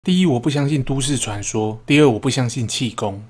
第一，我不相信都市传说；第二，我不相信气功。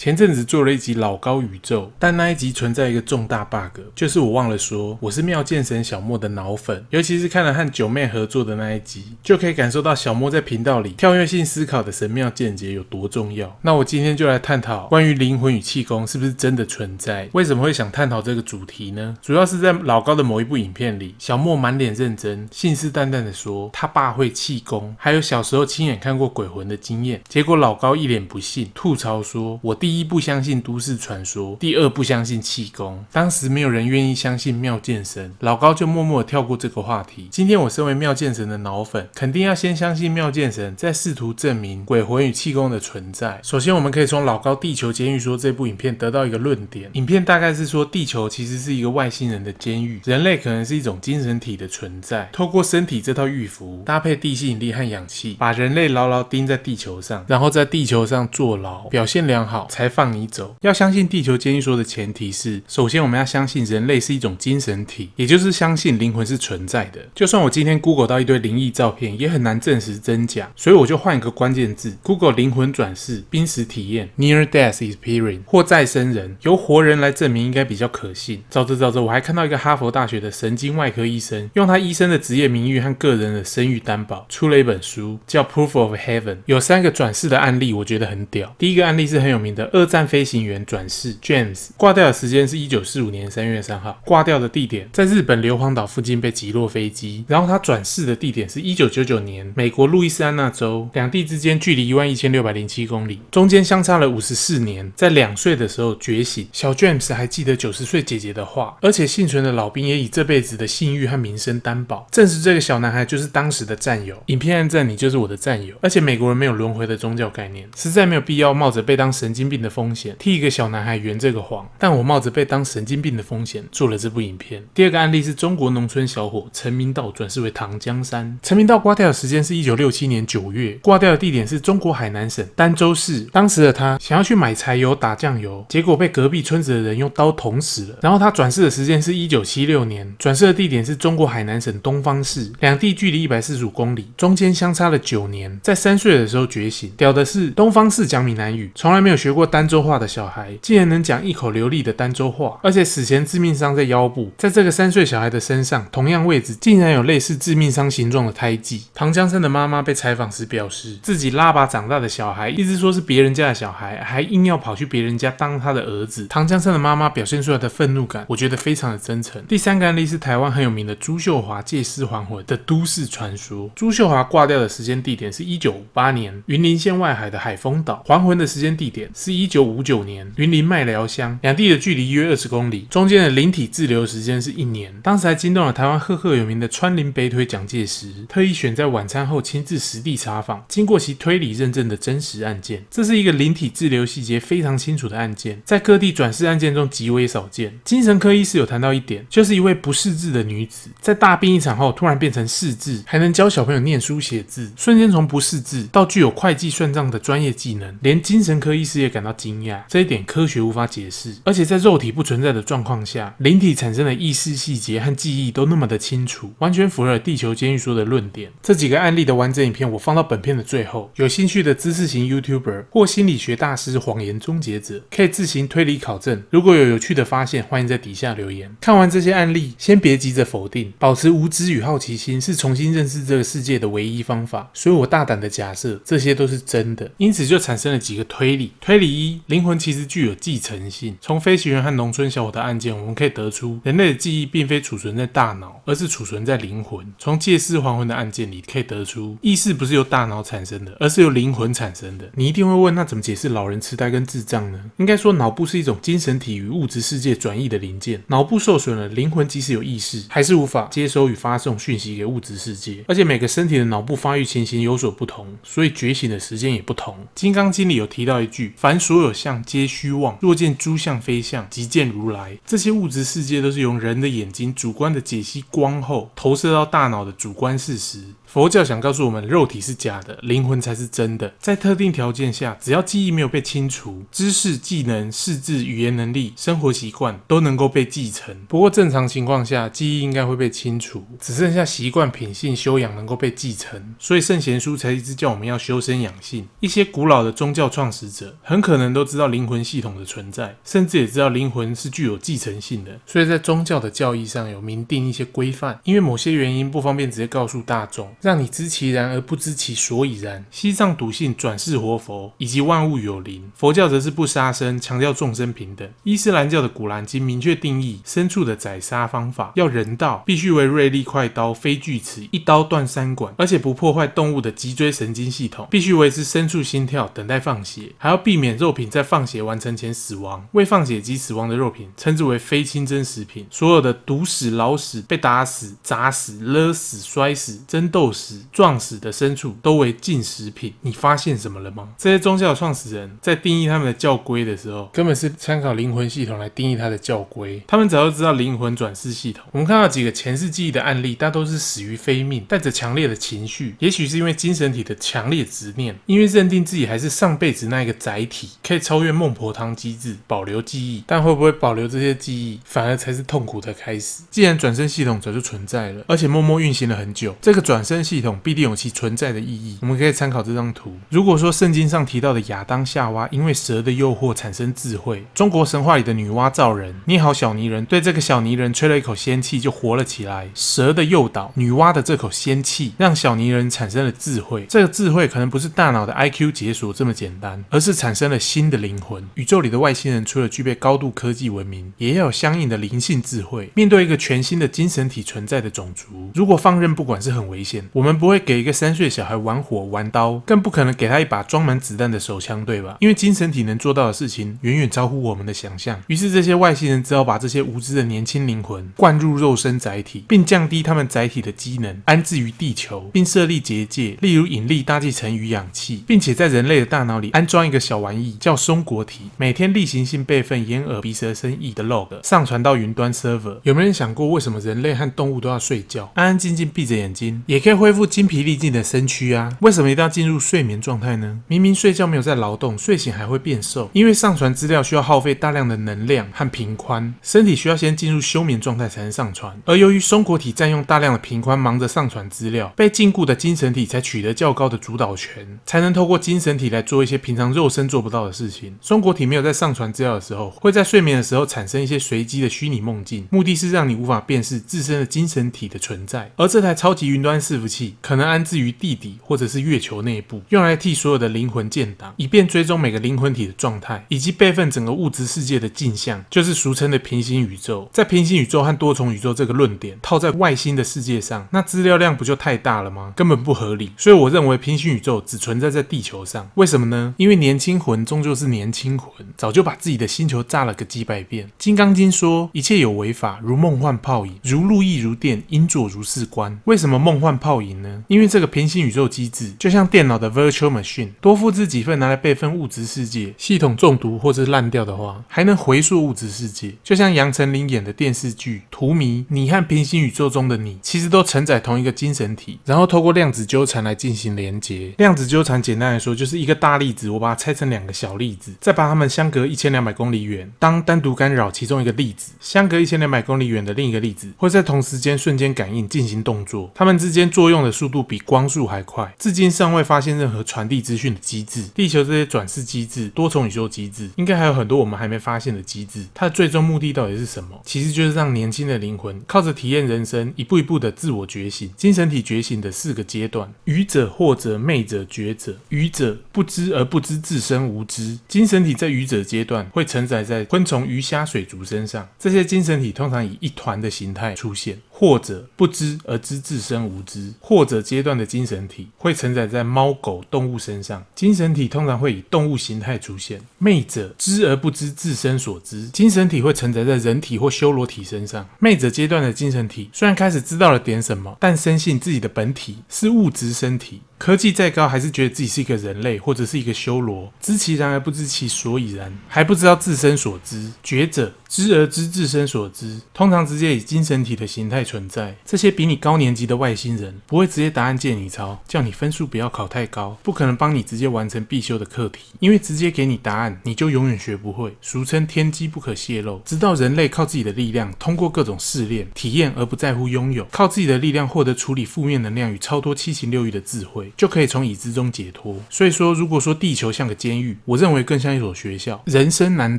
前阵子做了一集老高宇宙，但那一集存在一个重大 bug， 就是我忘了说我是妙见神小莫的脑粉，尤其是看了和九妹合作的那一集，就可以感受到小莫在频道里跳跃性思考的神妙见解有多重要。那我今天就来探讨关于灵魂与气功是不是真的存在。为什么会想探讨这个主题呢？主要是在老高的某一部影片里，小莫满脸认真信誓旦旦的说他爸会气功，还有小时候亲眼看过鬼魂的经验。结果老高一脸不信，吐槽说我第一不相信都市传说，第二不相信气功。当时没有人愿意相信妙见神，老高就默默地跳过这个话题。今天我身为妙见神的脑粉，肯定要先相信妙见神，再试图证明鬼魂与气功的存在。首先我们可以从老高地球监狱说这部影片得到一个论点。影片大概是说地球其实是一个外星人的监狱，人类可能是一种精神体的存在，透过身体这套狱符搭配地心引力和氧气，把人类牢牢钉在地球上，然后在地球上坐牢，表现良好才放你走。要相信地球监狱说的前提是，首先我们要相信人类是一种精神体，也就是相信灵魂是存在的。就算我今天 Google 到一堆灵异照片，也很难证实真假，所以我就换一个关键字 Google 灵魂转世、濒死体验 Near Death Experience 或再生人，由活人来证明应该比较可信。找着我还看到一个哈佛大学的神经外科医生，用他医生的职业名誉和个人的声誉担保，出了一本书叫 Proof of Heaven， 有3个转世的案例，我觉得很屌。第一个案例是很有名的二战飞行员转世 James， 挂掉的时间是1945年3月3号，挂掉的地点在日本硫磺岛附近被击落飞机，然后他转世的地点是1999年美国路易斯安那州，两地之间距离11607公里，中间相差了54年，在2岁的时候觉醒。小 James 还记得90岁姐姐的话，而且幸存的老兵也以这辈子的信誉和名声担保，证实这个小男孩就是当时的战友。影片按赞你就是我的战友，而且美国人没有轮回的宗教概念，实在没有必要冒着被当神经病的风险替一个小男孩圆这个谎，但我冒着被当神经病的风险做了这部影片。第二个案例是中国农村小伙陈明道转世为唐江山。陈明道挂掉的时间是1967年9月，挂掉的地点是中国海南省儋州市。当时的他想要去买柴油打酱油，结果被隔壁村子的人用刀捅死了。然后他转世的时间是1976年，转世的地点是中国海南省东方市，两地距离145公里，中间相差了9年，在3岁的时候觉醒。屌的是东方市讲闽南语，从来没有学过儋州话的小孩竟然能讲一口流利的儋州话，而且死前致命伤在腰部，在这个3岁小孩的身上同样位置竟然有类似致命伤形状的胎记。唐江山的妈妈被采访时表示，自己拉拔长大的小孩一直说是别人家的小孩，还硬要跑去别人家当他的儿子。唐江山的妈妈表现出来的愤怒感，我觉得非常的真诚。第3个案例是台湾很有名的朱秀华借尸还魂的都市传说。朱秀华挂掉的时间地点是1958年云林县外海的海丰岛，还魂的时间地点是1959年云林麦寮乡，两地的距离约20公里，中间的灵体滞留时间是1年。当时还惊动了台湾赫赫有名的川林北腿蒋介石，特意选在晚餐后亲自实地查访，经过其推理认证的真实案件。这是一个灵体滞留细节非常清楚的案件，在各地转世案件中极为少见。精神科医师有谈到一点，就是一位不识字的女子，在大病一场后突然变成识字，还能教小朋友念书写字，瞬间从不识字到具有会计算账的专业技能，连精神科医师也感到惊讶。这一点科学无法解释，而且在肉体不存在的状况下，灵体产生的意识细节和记忆都那么的清楚，完全符合了地球监狱说的论点。这几个案例的完整影片我放到本片的最后，有兴趣的知识型 YouTuber 或心理学大师谎言终结者可以自行推理考证。如果有趣的发现，欢迎在底下留言。看完这些案例，先别急着否定，保持无知与好奇心是重新认识这个世界的唯一方法。所以我大胆的假设这些都是真的，因此就产生了几个推理。推理一，灵魂其实具有继承性。从飞行员和农村小伙的案件，我们可以得出人类的记忆并非储存在大脑，而是储存在灵魂。从借尸还魂的案件里可以得出，意识不是由大脑产生的，而是由灵魂产生的。你一定会问，那怎么解释老人痴呆跟智障呢？应该说脑部是一种精神体与物质世界转移的零件，脑部受损了，灵魂即使有意识，还是无法接收与发送讯息给物质世界。而且每个身体的脑部发育情形有所不同，所以觉醒的时间也不同。金刚经里有提到一句，凡所有相皆虚妄，若见诸相非相，即见如来。这些物质世界都是用人的眼睛主观的解析光后投射到大脑的主观事实，佛教想告诉我们，肉体是假的，灵魂才是真的。在特定条件下，只要记忆没有被清除，知识、技能、识字、语言能力、生活习惯都能够被继承。不过正常情况下，记忆应该会被清除，只剩下习惯、品性、修养能够被继承。所以圣贤书才一直叫我们要修身养性。一些古老的宗教创始者很可能都知道灵魂系统的存在，甚至也知道灵魂是具有继承性的，所以在宗教的教义上有明定一些规范。因为某些原因不方便直接告诉大众，让你知其然而不知其所以然。西藏笃信转世活佛以及万物有灵，佛教则是不杀生，强调众生平等。伊斯兰教的古兰经明确定义牲畜的宰杀方法，要人道，必须为锐利快刀，非锯齿，一刀断三管，而且不破坏动物的脊椎神经系统，必须维持牲畜心跳，等待放血，还要避免肉品在放血完成前死亡。未放血及死亡的肉品称之为非清真食品。所有的毒死、老死、被打死、砸死、勒死、摔死、争斗死、撞死的牲畜都为禁食品。你发现什么了吗？这些宗教创始人在定义他们的教规的时候，根本是参考灵魂系统来定义他的教规。他们早就知道灵魂转世系统。我们看到几个前世记忆的案例，大都是死于非命，带着强烈的情绪，也许是因为精神体的强烈执念，因为认定自己还是上辈子那一个载体，可以超越孟婆汤机制，保留记忆。但会不会保留这些记忆，反而才是痛苦的开始。既然转生系统早就存在了，而且默默运行了很久，这个转生系统必定有其存在的意义。我们可以参考这张图。如果说圣经上提到的亚当夏娃因为蛇的诱惑产生智慧，中国神话里的女娲造人，捏好小泥人，对这个小泥人吹了一口仙气就活了起来。蛇的诱导，女娲的这口仙气让小泥人产生了智慧。这个智慧可能不是大脑的 IQ 解锁这么简单，而是产生了新的灵魂。宇宙里的外星人除了具备高度科技文明，也要有相应的灵性智慧。面对一个全新的精神体存在的种族，如果放任不管是很危险。我们不会给一个3岁小孩玩火玩刀，更不可能给他一把装满子弹的手枪，对吧？因为精神体能做到的事情远远超乎我们的想象。于是这些外星人只好把这些无知的年轻灵魂灌入肉身载体，并降低他们载体的机能，安置于地球，并设立结界，例如引力、大气层与氧气，并且在人类的大脑里安装一个小玩意叫松果体，每天例行性备份眼耳鼻舌身意的 log， 上传到云端 server。有没有人想过为什么人类和动物都要睡觉，安安静静闭着眼睛也可以恢复精疲力尽的身躯啊？为什么一定要进入睡眠状态呢？明明睡觉没有在劳动，睡醒还会变瘦，因为上传资料需要耗费大量的能量和频宽，身体需要先进入休眠状态才能上传。而由于松果体占用大量的频宽，忙着上传资料，被禁锢的精神体才取得较高的主导权，才能透过精神体来做一些平常肉身做不到的事情。松果体没有在上传资料的时候，会在睡眠的时候产生一些随机的虚拟梦境，目的是让你无法辨识自身的精神体的存在。而这台超级云端伺服器可能安置于地底或者是月球内部，用来替所有的灵魂建档，以便追踪每个灵魂体的状态，以及备份整个物质世界的镜像，就是俗称的平行宇宙。在平行宇宙和多重宇宙这个论点套在外星的世界上，那资料量不就太大了吗？根本不合理。所以我认为平行宇宙只存在在地球上。为什么呢？因为年轻魂终究是年轻魂，早就把自己的星球炸了个几百遍。金刚经说，一切有为法，如梦幻泡影，如露亦如电，应作如是观。为什么梦幻泡影呢？因为这个平行宇宙机制就像电脑的 virtual machine， 多复制几份拿来备份物质世界，系统中毒或者烂掉的话，还能回溯物质世界。就像杨丞琳演的电视剧《荼蘼》，你和平行宇宙中的你其实都承载同一个精神体，然后透过量子纠缠来进行连结。量子纠缠简单来说就是一个大粒子，我把它拆成2个小粒子，再把它们相隔1200公里远。当单独干扰其中一个粒子，相隔1200公里远的另一个粒子会在同时间瞬间感应进行动作，它们之间作用的速度比光速还快。至今尚未发现任何传递资讯的机制。地球这些转世机制、多重宇宙机制，应该还有很多我们还没发现的机制。它的最终目的到底是什么？其实就是让年轻的灵魂靠着体验人生，一步一步的自我觉醒。精神体觉醒的4个阶段：愚者、惑者、昧者、觉者。愚者不知而不知自身无知，精神体在愚者阶段会承载在昆虫、鱼虾、水族身上，这些精神体通常以一团的形态出现。或者不知而知自身无知，或者阶段的精神体会承载在猫狗动物身上，精神体通常会以动物形态出现。昧者知而不知自身所知，精神体会承载在人体或修罗体身上。昧者阶段的精神体虽然开始知道了点什么，但深信自己的本体是物质身体，科技再高，还是觉得自己是一个人类或者是一个修罗，知其然而不知其所以然，还不知道自身所知。觉者知而知自身所知，通常直接以精神体的形态存在。这些比你高年级的外星人不会直接答案借你抄，叫你分数不要考太高，不可能帮你直接完成必修的课题，因为直接给你答案你就永远学不会，俗称天机不可泄露。直到人类靠自己的力量通过各种试炼体验而不在乎拥有，靠自己的力量获得处理负面能量与超脱七情六欲的智慧，就可以从已知中解脱。所以说，如果说地球像个监狱，我认为更像一所学校。人生难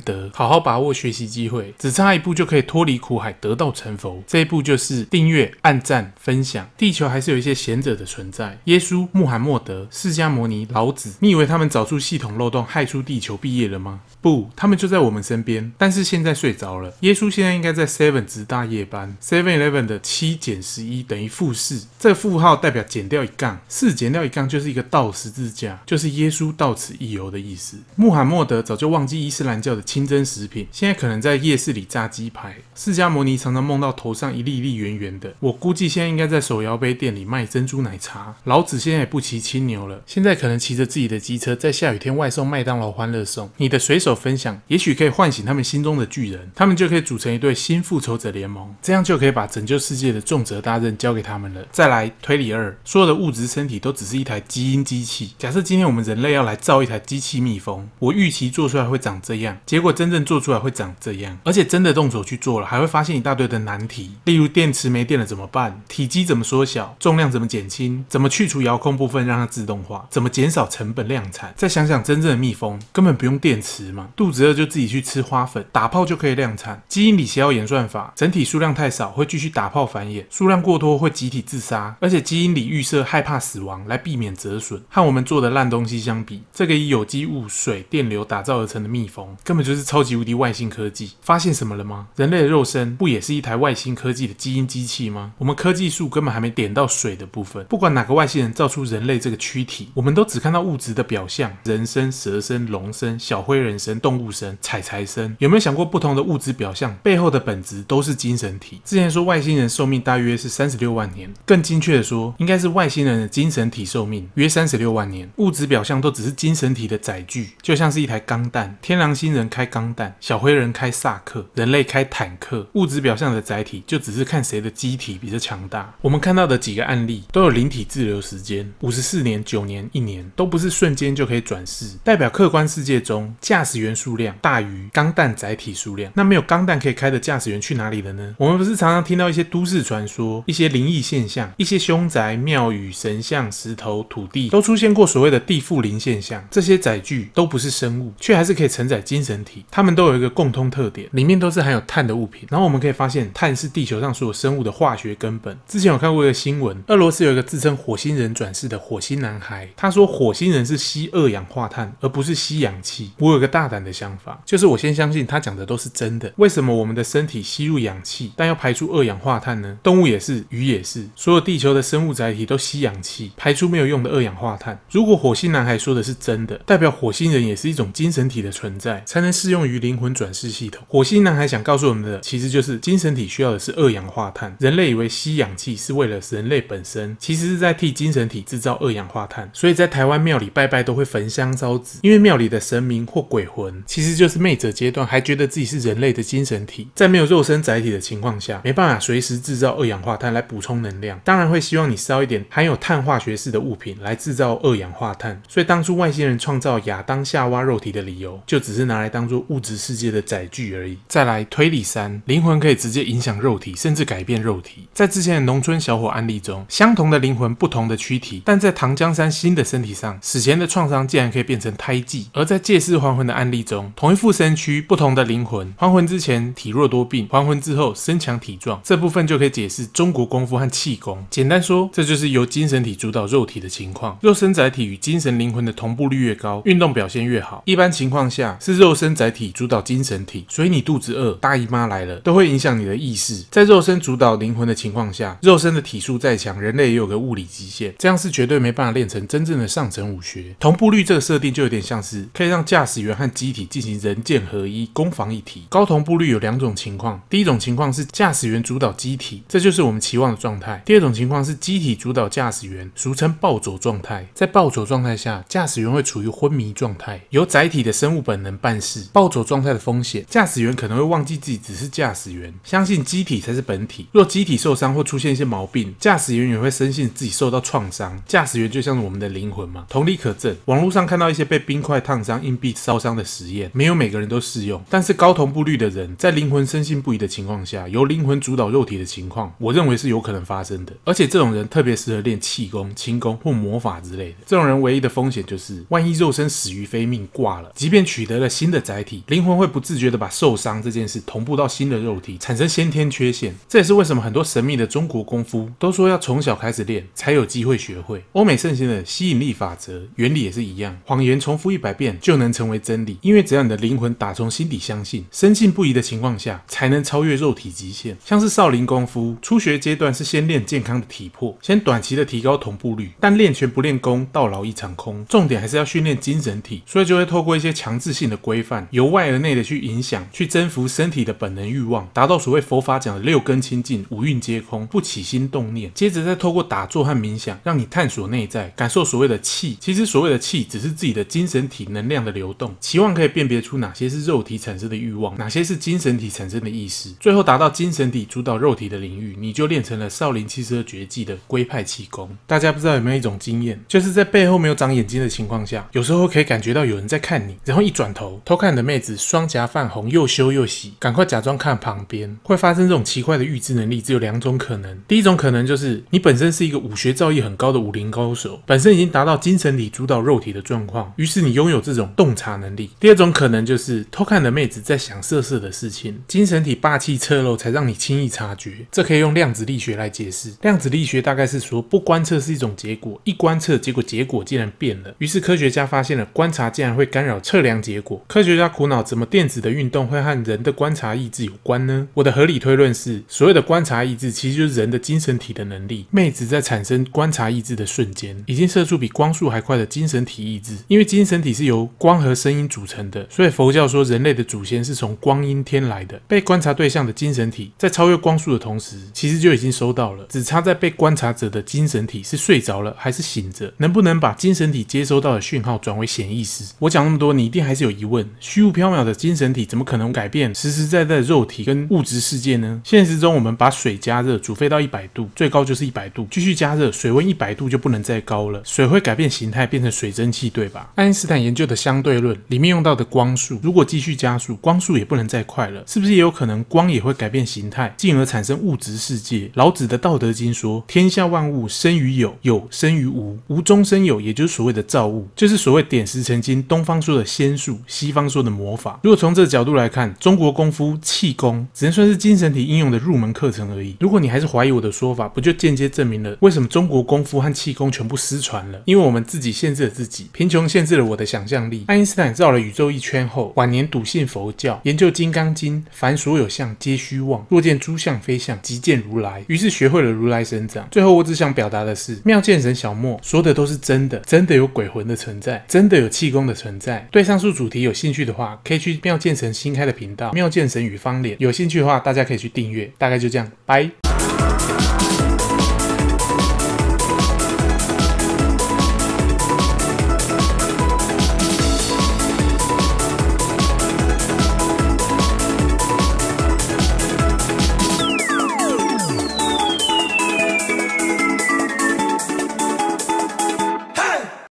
得，好好把握学习机会，只差一步就可以脱离苦海，得道成佛。这一步就是订阅、按赞、分享。地球还是有一些贤者的存在，耶稣、穆罕默德、释迦牟尼、老子，你以为他们找出系统漏洞害出地球毕业了吗？不，他们就在我们身边，但是现在睡着了。耶稣现在应该在 Seven 值大夜班。7-Eleven 的7减11等于-4，这个负号代表减掉一杠，4减掉一杠就是一个倒十字架，就是耶稣到此一游的意思。穆罕默德早就忘记伊斯兰教的清真食品，现在可能在夜市里炸鸡排。释迦牟尼常常梦到头上一粒一粒圆圆的，我估计现在应该在手摇杯店里卖珍珠奶茶。老子现在也不骑青牛了，现在可能骑着自己的机车在下雨天外送麦当劳欢乐颂。你的随手分享也许可以唤醒他们心中的巨人，他们就可以组成一队新复仇者联盟，这样就可以把拯救世界的重责大任交给他们了。再来推理2，所有的物质身体都只是一台基因机器。假设今天我们人类要来造一台机器蜜蜂，我预期做出来会长这样，结果真正做出来会长这样，而且真的动手去做了，还会发现一大堆的难题，例如电池没电了怎么办，体积怎么缩小，重量怎么减轻，怎么去除遥控部分让它自动化，怎么减少成本量产。再想想真正的蜜蜂根本不用电池嘛，肚子饿就自己去吃花粉，打炮就可以量产。基因里写好演算法，整体数量太少会继续打炮繁衍，数量过多会集体自杀，而且基因里预设害怕死亡来避免折损。和我们做的烂东西相比，这个以有机物、水、电流打造而成的蜜蜂根本就是超级无敌外星科技。发现什么了吗？人类的肉身不也是一台外星科技的基因机器吗？我们科技树根本还没点到水的部分。不管哪个外星人造出人类这个躯体，我们都只看到物质的表象，人身、蛇身、龙身、小灰人身、动物身、采柴身。有没有想过不同的物质表象背后的本质都是精神体？之前说外星人寿命大约是36万年，更精确的说应该是外星人的精神体寿命约36万年，物质表象都只是精神体的载具，就像是一台钢弹，天狼星人开钢弹，小灰人开萨克，人类开坦克。物质表象的载体就只是看谁的机体比较强大。我们看到的几个案例都有灵体滞留时间54年、9年、1年，都不是瞬间就可以转世，代表客观世界中驾驶员数量大于钢弹载体数量。那没有钢弹可以开的驾驶员去哪里了呢？我们不是常常听到一些都市传说，一些灵异现象，一些凶宅、庙宇、神像、石头、土地都出现过所谓的地缚灵现象。这些载具都不是生物，却还是可以承载精神体。它们都有一个共通特点，里面都是含有碳的物品。然后我们可以发现，碳是地球上所有生物的化学根本。之前有看过一个新闻，俄罗斯有一个自称火星人转世的火星男孩，他说火星人是吸二氧化碳，而不是吸氧气。我有个大胆的想法，就是我先相信他讲的都是真的。为什么我们的身体吸入氧气，但要排出二氧化碳呢？动物也是，鱼也是，所有地球的生物载体都吸氧气，排出没有用的二氧化碳。如果火星男孩说的是真的，代表火星人也是一种精神体的存在，才能适用于灵魂转世系统。火星男孩想告诉我们的，其实就是精神体需要的是二氧化碳。人类以为吸氧气是为了人类本身，其实是在替精神体制造二氧化碳。所以在台湾庙里拜拜都会焚香烧纸，因为庙里的神明或鬼魂其实就是昧者阶段还觉得自己是人类的精神体，在没有肉身载体的情况下，没办法随时制造二氧化碳来补充能量，当然会希望你烧一点含有碳化学式的物品来制造二氧化碳。所以当初外星人创造亚当夏娃肉体的理由，就只是拿来当做物质世界的载具而已。再来推理3，灵魂可以直接影响肉体，甚至改变肉体。在之前的农村小伙案例中，相同的灵魂不同的躯体，但在唐江山新的身体上，死前的创伤竟然可以变成胎记。而在借尸还魂的案例中，同一副身躯不同的灵魂，还魂之前体弱多病，还魂之后身强体壮，这部分就可以解释中国功夫和气功。简单说，这就是由精神体主导肉体的情况。肉身载体与精神灵魂的同步率越高，运动表现越好。一般情况下是肉身载体主导精神体，所以你肚子饿、大姨妈来了，都会影响你的意识。在肉身主导灵魂的情况下，肉身的体术再强，人类也有个物理极限，这样是绝对没办法练成真正的上层武学。同步率这个设定就有点像是可以让驾驶员和机体进行人剑合一、攻防一体。高同步率有2种情况，第一种情况是驾驶员主导机体，这就是我们期望的状态；第二种情况是机体主导驾驶员，俗称称暴走状态。在暴走状态下，驾驶员会处于昏迷状态，由载体的生物本能办事。暴走状态的风险，驾驶员可能会忘记自己只是驾驶员，相信机体才是本体。若机体受伤或出现一些毛病，驾驶员也会深信自己受到创伤。驾驶员就像是我们的灵魂嘛。同理可证，网络上看到一些被冰块烫伤、硬币烧伤的实验，没有每个人都适用。但是高同步率的人，在灵魂深信不疑的情况下，由灵魂主导肉体的情况，我认为是有可能发生的。而且这种人特别适合练气功、轻功或魔法之类的。这种人唯一的风险就是，万一肉身死于非命挂了，即便取得了新的载体，灵魂会不自觉的把受伤这件事同步到新的肉体，产生先天缺陷。这也是为什么很多神秘的中国功夫都说要从小开始练，才有机会学会。欧美盛行的吸引力法则原理也是一样，谎言重复100遍就能成为真理，因为只要你的灵魂打从心底相信，深信不疑的情况下，才能超越肉体极限。像是少林功夫，初学阶段是先练健康的体魄，先短期的提高同步率，但练拳不练功，到老一场空。重点还是要训练精神体，所以就会透过一些强制性的规范，由外而内的去影响，去征服身体的本能欲望，达到所谓佛法讲的6根清净、5蕴皆空，不起心动念。接着再透过打坐和冥想，让你探索内在，感受所谓的气。其实所谓的气，只是自己的精神体能量的流动，期望可以辨别出哪些是肉体产生的欲望，哪些是精神体产生的意识，最后达到精神体主导肉体的领域，你就练成了少林72绝技的龟派气功。大家不知道有没有一种经验，就是在背后没有长眼睛的情况下，有时候可以感觉到有人在看你，然后一转头偷看你的妹子双颊泛红，又羞又喜，赶快假装看旁边。会发生这种奇怪的预知能力只有2种可能。第一种可能就是你本身是一个武学造诣很高的武林高手，本身已经达到精神体主导肉体的状况，于是你拥有这种洞察能力。第二种可能就是偷看你的妹子在想色色的事情，精神体霸气侧漏才让你轻易察觉。这可以用量子力学来解释。量子力学大概是说，不观测是一种结果，一观测结果竟然变了。于是科学家发现了观察竟然会干扰测量结果。科学家苦恼，怎么电子的运动会和人的观察意志有关呢？我的合理推论是，所谓的观察意志其实就是人的精神体的能力。妹子在产生观察意志的瞬间，已经射出比光速还快的精神体意志。因为精神体是由光和声音组成的，所以佛教说人类的祖先是从光阴天来的。被观察对象的精神体在超越光速的同时，其实就已经收到了，只差在被观察者的精神体是睡着了还是醒着，能不能把精神体接收到的讯号转为显意识。我讲那么多，你一定还是有疑问，虚无缥缈的精神体怎么可能改变实实在在的肉体跟物质世界呢？现实中我们把水加热煮沸到100度，最高就是100度，继续加热，水温100度就不能再高了，水会改变形态变成水蒸气，对吧？爱因斯坦研究的相对论里面用到的光速，如果继续加速，光速也不能再快了，是不是也有可能光也会改变形态，进而产生物质世界？老子的道德经说，天下万物生于有，有生于无，无中生有，也就是所谓的造物，就是所谓点石成金，东方说的仙术，西方说的魔法。如果从这个角度来看，中国功夫气功只能算是精神体应用的入门课程而已。如果你还是怀疑我的说法，不就间接证明了为什么中国功夫和气功全部失传了？因为我们自己限制了自己，贫穷限制了我的想象力。爱因斯坦绕了宇宙一圈后，晚年笃信佛教，研究《金刚经》，凡所有相皆虚妄，若见诸相非相，即见如来。于是学会了如来神掌。最后我只想表达的是，妙见神小莫说的都是真的，真的有鬼魂的存在，真的有气功的存在。对上述主题有兴趣的话，可以去妙见神新开的频道妙见神与方脸，有兴趣的话大家可以去订阅。大概就这样，拜。